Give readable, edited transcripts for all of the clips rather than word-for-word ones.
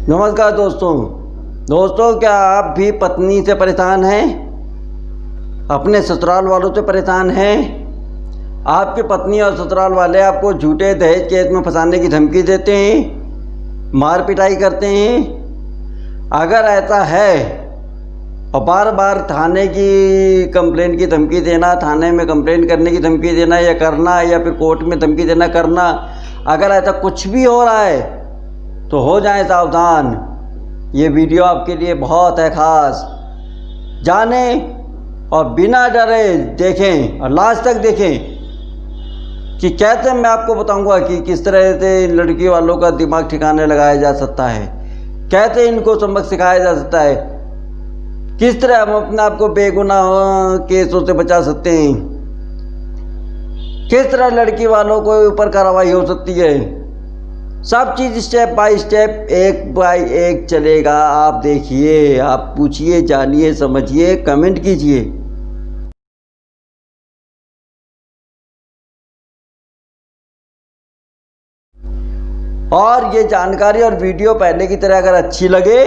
नमस्कार दोस्तों, क्या आप भी पत्नी से परेशान हैं? अपने ससुराल वालों से परेशान हैं? आपकी पत्नी और ससुराल वाले आपको झूठे दहेज केस में फंसाने की धमकी देते हैं, मार पिटाई करते हैं? अगर ऐसा है और बार बार थाने की कंप्लेंट की धमकी देना, थाने में कंप्लेंट करने की धमकी देना या करना, या फिर कोर्ट में धमकी देना करना, अगर ऐसा कुछ भी हो रहा है तो हो जाएं सावधान। ये वीडियो आपके लिए बहुत है ख़ास। जानें और बिना डरे देखें और लास्ट तक देखें कि कैसे मैं आपको बताऊंगा कि किस तरह से इन लड़की वालों का दिमाग ठिकाने लगाया जा सकता है, कैसे इनको सबक सिखाया जा सकता है, किस तरह हम अपने आप को बेगुनाह केसों से बचा सकते हैं, किस तरह लड़की वालों को ऊपर कार्रवाई हो सकती है। सब चीज़ स्टेप बाय स्टेप, एक बाय एक चलेगा। आप देखिए, आप पूछिए, जानिए, समझिए, कमेंट कीजिए। और ये जानकारी और वीडियो पहले की तरह अगर अच्छी लगे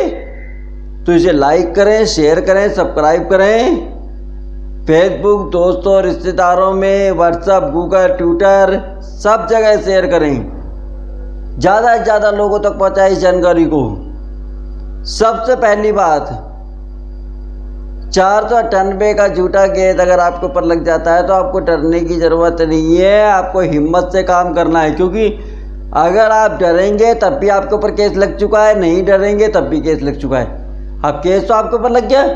तो इसे लाइक करें, शेयर करें, सब्सक्राइब करें। फेसबुक दोस्तों, रिश्तेदारों में, व्हाट्सएप, गूगल, ट्विटर, सब जगह शेयर करें। ज़्यादा से ज़्यादा लोगों तक पहुँचाए इस जानकारी को। सबसे पहली बात, 498 का झूठा केस अगर आपके ऊपर लग जाता है तो आपको डरने की ज़रूरत नहीं है, आपको हिम्मत से काम करना है। क्योंकि अगर आप डरेंगे तब भी आपके ऊपर केस लग चुका है, नहीं डरेंगे तब भी केस लग चुका है। अब केस तो आपके ऊपर लग गया,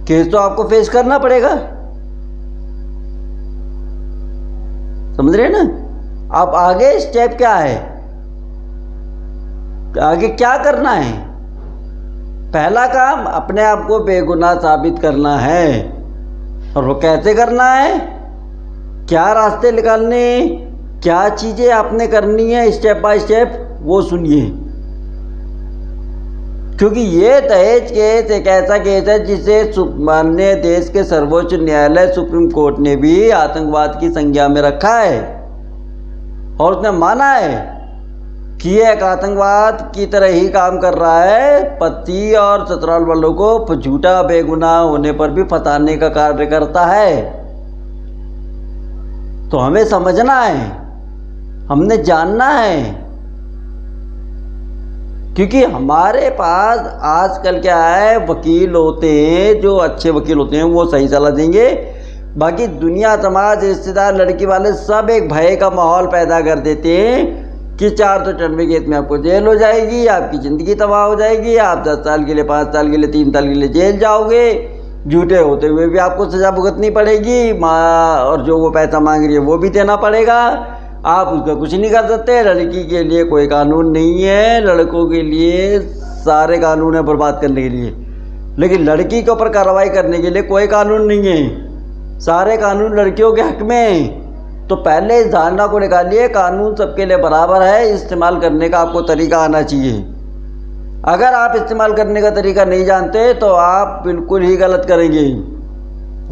केस तो आपको फेस करना पड़ेगा। समझ रहे हैं ना? अब आगे स्टेप क्या है, आगे क्या करना है? पहला काम, अपने आप को बेगुनाह साबित करना है। और वो कैसे करना है, क्या रास्ते निकालने, क्या चीज़ें आपने करनी है स्टेप बाय स्टेप, वो सुनिए। क्योंकि ये दहेज केस एक ऐसा केस है जिसे माननीय देश के सर्वोच्च न्यायालय सुप्रीम कोर्ट ने भी आतंकवाद की संज्ञा में रखा है और उसने माना है कि ये एक आतंकवाद की तरह ही काम कर रहा है। पति और ससुराल वालों को झूठा बेगुनाह होने पर भी फंसाने का कार्य करता है। तो हमें समझना है, हमने जानना है। क्योंकि हमारे पास आजकल क्या है, वकील होते हैं, जो अच्छे वकील होते हैं वो सही सलाह देंगे। बाकी दुनिया, समाज, रिश्तेदार, लड़की वाले सब एक भय का माहौल पैदा कर देते हैं कि 498 केस में आपको जेल हो जाएगी, आपकी ज़िंदगी तबाह हो जाएगी, आप 10 साल के लिए, 5 साल के लिए, 3 साल के लिए जेल जाओगे, झूठे होते हुए भी आपको सज़ा भुगतनी पड़ेगी, और जो वो पैसा मांग रही है वो भी देना पड़ेगा। आप उसका कुछ नहीं कर सकते। लड़की के लिए कोई कानून नहीं है, लड़कों के लिए सारे कानून है बर्बाद करने के लिए, लेकिन लड़की के ऊपर कार्रवाई करने के लिए कोई कानून नहीं है। सारे कानून लड़कियों के हक में हैं। तो पहले इस धारणा को निकालिए, कानून सबके लिए बराबर है। इस्तेमाल करने का आपको तरीका आना चाहिए। अगर आप इस्तेमाल करने का तरीका नहीं जानते तो आप बिल्कुल ही गलत करेंगे।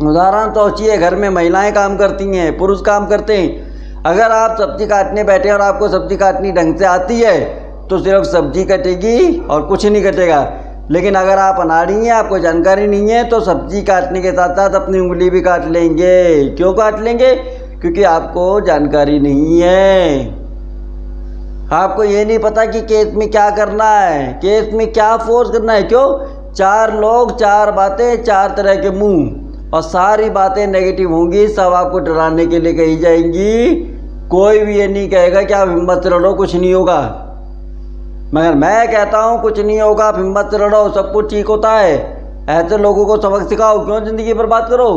उदाहरण सोचिए, घर में महिलाएं काम करती हैं, पुरुष काम करते हैं। अगर आप सब्जी काटने बैठे और आपको सब्जी काटनी ढंग से आती है तो सिर्फ सब्जी कटेगी और कुछ नहीं कटेगा। लेकिन अगर आप अनाड़ी हैं, आपको जानकारी नहीं है, तो सब्जी काटने के साथ साथ अपनी उंगली भी काट लेंगे। क्यों काट लेंगे? क्योंकि आपको जानकारी नहीं है। आपको ये नहीं पता कि केस में क्या करना है, केस में क्या फोर्स करना है। क्यों? 4 लोग, 4 बातें, 4 तरह के मुंह, और सारी बातें नेगेटिव होंगी, सब आपको डराने के लिए कही जाएंगी। कोई भी ये नहीं कहेगा कि आप हिम्मत से लड़ो, कुछ नहीं होगा। मगर मैं कहता हूँ कुछ नहीं होगा, आप हिम्मत से लड़ो, सब कुछ ठीक होता है। ऐसे लोगों को सबक सिखाओ, क्यों ज़िंदगी बर्बाद करो।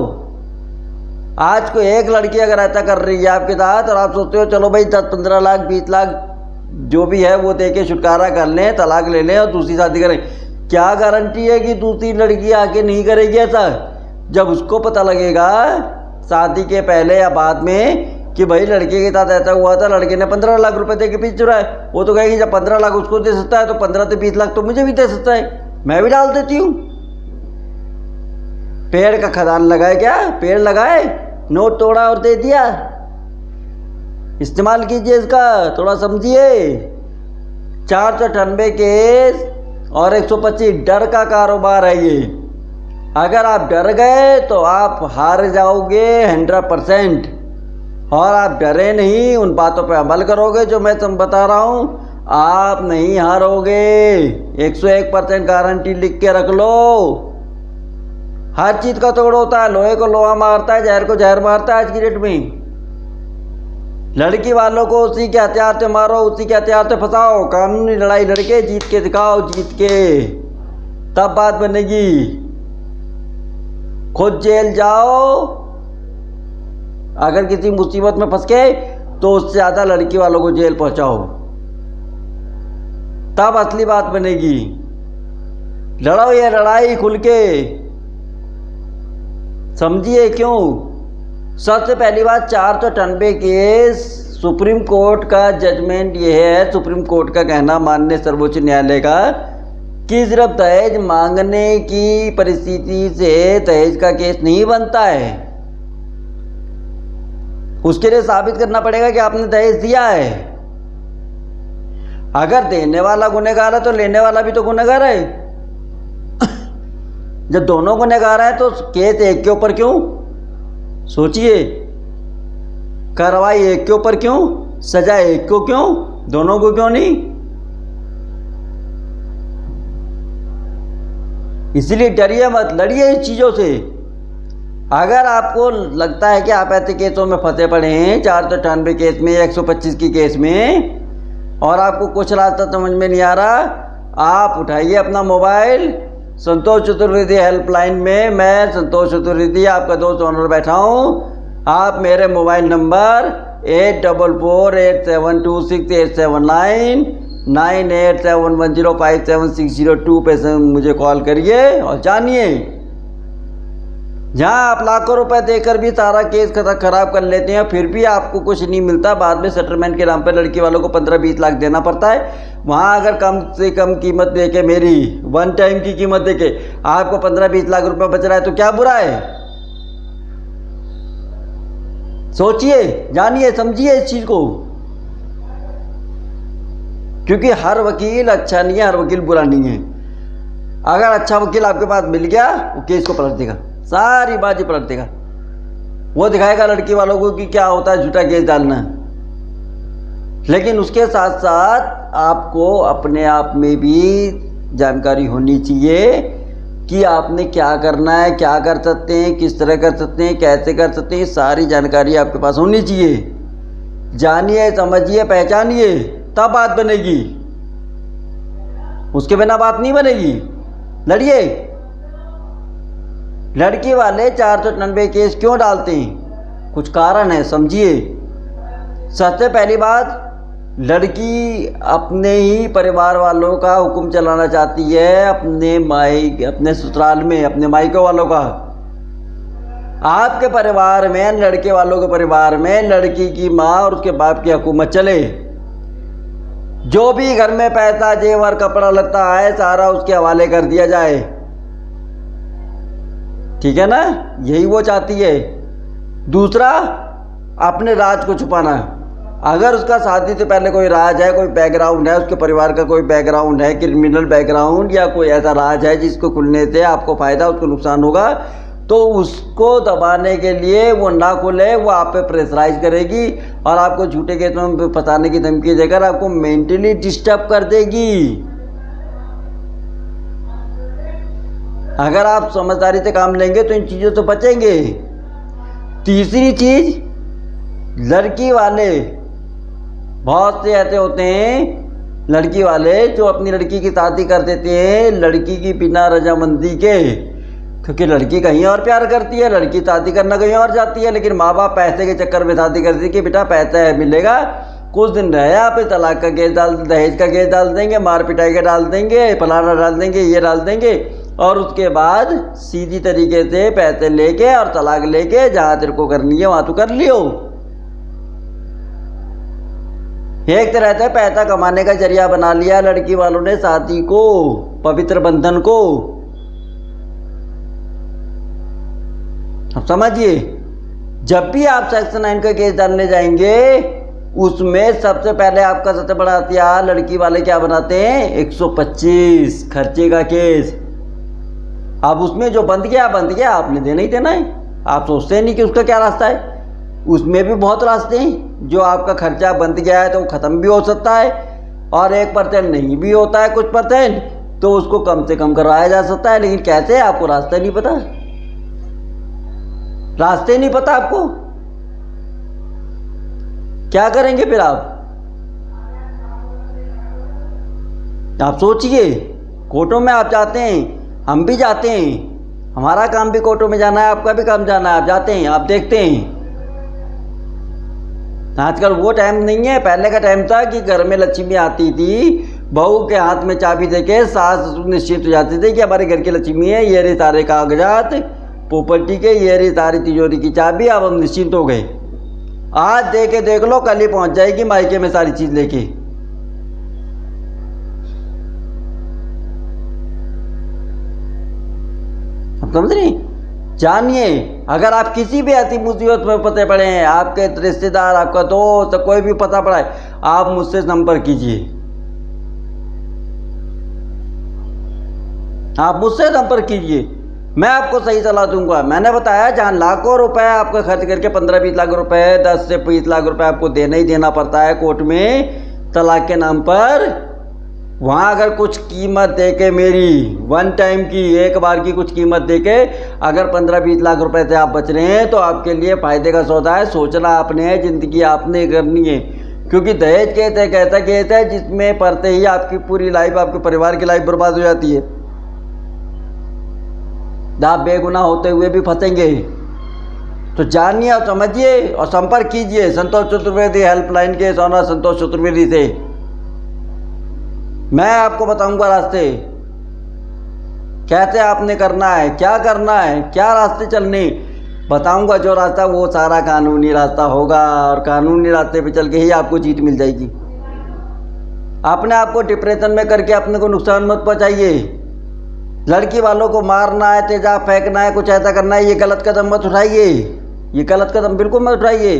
आज को एक लड़की अगर ऐसा कर रही है आपके साथ और आप सोचते हो चलो भाई 10-15 लाख 20 लाख जो भी है वो दे के छुटकारा कर लें, तलाक ले लें और दूसरी शादी करें, क्या गारंटी है कि दूसरी लड़की आके नहीं करेगी ऐसा? जब उसको पता लगेगा शादी के पहले या बाद में कि भाई लड़के के साथ ऐसा हुआ था, लड़के ने 15 लाख रुपए दे के पीछे चुरा है, वो तो कहेगी जब 15 लाख उसको दे सकता है तो 15 से 20 लाख तो मुझे भी दे सकता है, मैं भी डाल देती हूँ। पेड़ का खदान लगाए, क्या पेड़ लगाए, नोट तोड़ा और दे दिया। इस्तेमाल कीजिए इसका, थोड़ा समझिए। 498 केस और 125 डर का कारोबार है ये। अगर आप डर गए तो आप हार जाओगे 100%। और आप डरे नहीं, उन बातों पे अमल करोगे जो मैं तुम बता रहा हूँ, आप नहीं हारोगे। 101% गारंटी लिख के रख लो। हर चीज का तोड़ होता है, लोहे को लोहा मारता है, जहर को जहर मारता है आज की डेट में। लड़की वालों को उसी के हथियार से मारो, उसी के हथियार से फंसाओ, कानूनी लड़ाई लड़के जीत के दिखाओ, जीत के, तब बात बनेगी। खुद जेल जाओ अगर किसी मुसीबत में फंस गए तो उससे ज्यादा लड़की वालों को जेल पहुंचाओ, तब असली बात बनेगी। लड़ो ये लड़ाई खुल के, समझिए क्यों। सबसे पहली बात, 498 केस, सुप्रीम कोर्ट का जजमेंट ये है, सुप्रीम कोर्ट का कहना माननीय सर्वोच्च न्यायालय का, कि सिर्फ दहेज मांगने की परिस्थिति से दहेज का केस नहीं बनता है। उसके लिए साबित करना पड़ेगा कि आपने दहेज दिया है। अगर देने वाला गुनहगार है तो लेने वाला भी तो गुनहगार है। जब दोनों गुनहगार हैं तो केस एक के ऊपर क्यों? सोचिए, कार्रवाई एक के ऊपर क्यों, सजा एक को क्यों, दोनों को क्यों नहीं? इसलिए डरिए मत, लड़िए इस चीजों से। अगर आपको लगता है कि आप ऐसे केसों में फंसे पड़े हैं, 498 केस में, 125 की केस में, और आपको कुछ रास्ता समझ में नहीं आ रहा, आप उठाइए अपना मोबाइल, संतोष चतुर्वेदी हेल्पलाइन में मैं संतोष चतुर्वेदी आपका दोस्त ऑनर बैठा हूँ। आप मेरे मोबाइल नंबर 8448726879 9871057602 पे से मुझे कॉल करिए और जानिए। जहाँ आप लाखों रुपए देकर भी सारा केस खराब कर लेते हैं, फिर भी आपको कुछ नहीं मिलता, बाद में सेटलमेंट के नाम पे लड़की वालों को 15-20 लाख देना पड़ता है। वहाँ अगर कम से कम कीमत देके, मेरी वन टाइम की कीमत देके आपको 15-20 लाख रुपए बच रहा है तो क्या बुरा है? सोचिए, जानिए, समझिए इस चीज को। क्योंकि हर वकील अच्छा नहीं है, हर वकील बुरा नहीं है। अगर अच्छा वकील आपके पास मिल गया, वो केस को पलट देगा, सारी बाजी पलट देगा। वो दिखाएगा लड़की वालों को कि क्या होता है झूठा केस डालना। लेकिन उसके साथ साथ आपको अपने आप में भी जानकारी होनी चाहिए कि आपने क्या करना है, क्या कर सकते हैं, किस तरह कर सकते हैं, कैसे कर सकते हैं, सारी जानकारी आपके पास होनी चाहिए। जानिए, समझिए, पहचानिए, तब बात बनेगी। उसके बिना बात नहीं बनेगी। लड़िए। लड़की वाले 498 केस क्यों डालते हैं? कुछ कारण है, समझिए। सबसे पहली बात, लड़की अपने ही परिवार वालों का हुक्म चलाना चाहती है, अपने ससुराल में, अपने मायके वालों का। आपके परिवार में, लड़के वालों के परिवार में लड़की की माँ और उसके बाप की हुकूमत चले। जो भी घर में पैसा, जेवर, कपड़ा लत्ता है, सारा उसके हवाले कर दिया जाए। ठीक है ना? यही वो चाहती है। दूसरा, अपने राज को छुपाना। अगर उसका शादी से पहले कोई राज है, कोई बैकग्राउंड है, उसके परिवार का कोई बैकग्राउंड है, क्रिमिनल बैकग्राउंड, या कोई ऐसा राज है जिसको खुलने से आपको फायदा, उसको नुकसान होगा, तो उसको दबाने के लिए वो ना खुले, वो आप पे प्रेशराइज करेगी और आपको झूठे केस में फंसाने की धमकी देकर आपको मेंटली डिस्टर्ब कर देगी। अगर आप समझदारी से काम लेंगे तो इन चीज़ों से बचेंगे। तीसरी चीज, लड़की वाले, बहुत से ऐसे होते हैं लड़की वाले जो अपनी लड़की की शादी कर देते हैं लड़की की बिना रजामंदी के, क्योंकि लड़की कहीं और प्यार करती है, लड़की शादी करना कहीं और जाती है, लेकिन माँ बाप पैसे के चक्कर में शादी करती है कि बेटा पैसा है मिलेगा, कुछ दिन रहे आप तलाक का केस डाल, दहेज का केस डाल देंगे, मार पिटाई का डाल देंगे, फलाना डाल देंगे, ये डाल देंगे, और उसके बाद सीधी तरीके से पैसे लेके और तलाक लेके जहाँ तेरे को करनी है वहाँ तो कर लियो। एक तरह से पैसा कमाने का जरिया बना लिया लड़की वालों ने शादी को, पवित्र बंधन को। अब समझिए, जब भी आप सेक्शन 9 का केस डालने जाएंगे उसमें सबसे पहले आपका सबसे बड़ा हथियार लड़की वाले क्या बनाते हैं, 125 खर्चे का केस। अब उसमें जो बंद गया, आपने देना ही देना है। आप सोचते नहीं कि उसका क्या रास्ता है, उसमें भी बहुत रास्ते हैं। जो आपका खर्चा बंद गया है तो वो ख़त्म भी हो सकता है, और 1% नहीं भी होता है, कुछ परसेंट, तो उसको कम से कम करवाया जा सकता है। लेकिन कैसे, आपको रास्ता नहीं पता, रास्ते नहीं पता आपको, क्या करेंगे फिर आप सोचिए। कोर्टों में आप जाते हैं, हम भी जाते हैं, हमारा काम भी कोर्टों में जाना है, आपका भी काम जाना है, आप जाते हैं, आप देखते हैं। आजकल वो टाइम नहीं है, पहले का टाइम था कि घर में लक्ष्मी आती थी, बहू के हाथ में चाबी देके सास ससुर निश्चित हो जाते थे कि हमारे घर की लक्ष्मी है, ये रही सारे कागजात प्रॉपर्टी के, ये रही सारी तिजोरी की चाबी, अब हम निश्चिंत हो गए। आज देख लो, कल ही पहुंच जाएगी मायके में सारी चीज लेके। आप समझ रहे, जानिए, अगर आप किसी भी ऐसी मुसीबत में फंसे पड़े हैं, आपके रिश्तेदार, आपका दोस्त, कोई भी पता पड़ा है, आप मुझसे संपर्क कीजिए, आप मुझसे संपर्क कीजिए, मैं आपको सही सलाह दूंगा। मैंने बताया, जहाँ लाखों रुपए आपको खर्च करके 15-20 लाख रुपए, 10 से 20 लाख रुपए आपको देना ही देना पड़ता है कोर्ट में तलाक के नाम पर, वहाँ अगर कुछ कीमत देके, मेरी वन टाइम की, एक बार की कुछ कीमत देके अगर 15-20 लाख रुपए से आप बच रहे हैं, तो आपके लिए फ़ायदे का सौदा है। सोचना आपने है, ज़िंदगी आपने करनी है। क्योंकि दहेज केस एक ऐसा केस है जिसमें पढ़ते ही आपकी पूरी लाइफ, आपके परिवार की लाइफ बर्बाद हो जाती है। आप बेगुनाह होते हुए भी फंसेंगे। तो जानिए और समझिए और संपर्क कीजिए संतोष चतुर्वेदी हेल्पलाइन के सोना संतोष चतुर्वेदी से। मैं आपको बताऊंगा रास्ते, कैसे आपने करना है, क्या करना है, क्या रास्ते चलने, बताऊंगा। जो रास्ता वो सारा कानूनी रास्ता होगा, और कानूनी रास्ते पे चल के ही आपको जीत मिल जाएगी। अपने आप को डिप्रेशन में करके अपने को नुकसान मत पहुंचाइए। लड़की वालों को मारना है, तेजाब फेंकना है, कुछ ऐसा करना है, ये गलत कदम मत उठाइए, ये गलत कदम बिल्कुल मत उठाइए,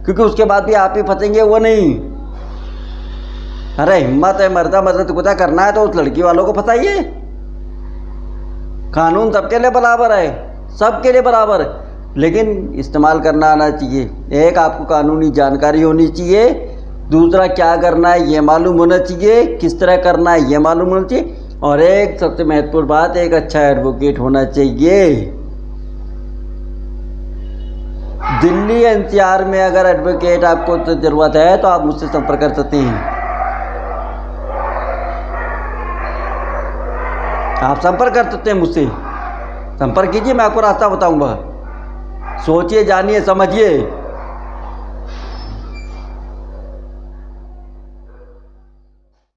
क्योंकि उसके बाद भी आप ही फंसेंगे, वो नहीं। अरे हिम्मत है, मर्दा मदद कुछ करना है तो उस लड़की वालों को फंसाइए। कानून सबके लिए बराबर है, सबके लिए बराबर, लेकिन इस्तेमाल करना आना चाहिए। एक, आपको कानूनी जानकारी होनी चाहिए, दूसरा क्या करना है ये मालूम होना चाहिए, किस तरह करना है ये मालूम होना चाहिए, और एक सबसे महत्वपूर्ण बात, एक अच्छा एडवोकेट होना चाहिए। दिल्ली एनसीआर में अगर एडवोकेट आपको तो ज़रूरत है तो आप मुझसे संपर्क कर सकते हैं। आप संपर्क कर सकते हैं मुझसे, संपर्क कीजिए, मैं आपको रास्ता बताऊंगा। सोचिए, जानिए, समझिए।